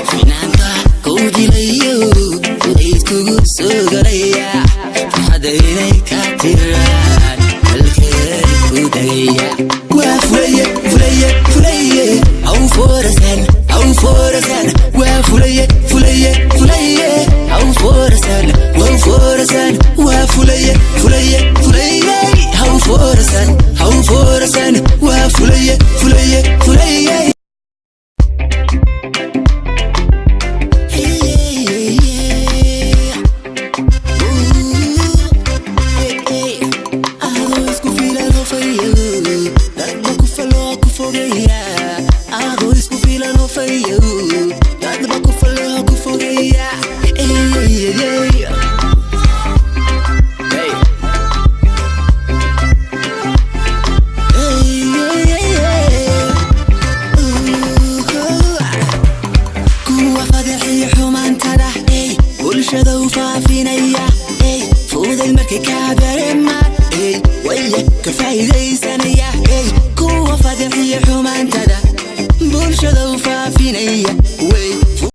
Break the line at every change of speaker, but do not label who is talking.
finaanta kowdi layo udaydku soo galaya hadaynay ka tiraan halkay ku dagaya waa fulaye fulaye fulaye aw forasan waa fulaye fulaye fulaye aw forasan waa fulaye fulaye fulaye aw forasan waa fulaye fulaye fulaye faafinaya fuuday markay ka dareema waya ka faa'iideysanaya kuwa fadhiya xumaantada bulshada u faafinaya